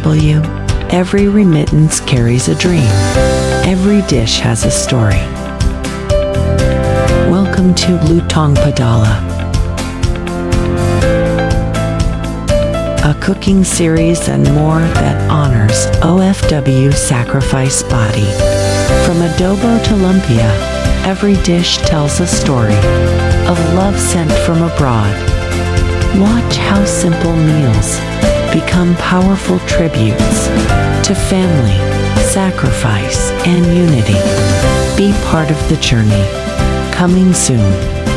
OFW. Every remittance carries a dream. Every dish has a story. Welcome to Lutong Padala, a cooking series and more that honors OFW sacrifice body. From adobo to lumpia, every dish tells a story of love sent from abroad. Watch how simple meals become powerful tributes to family, sacrifice, and unity. Be part of the journey. Coming soon.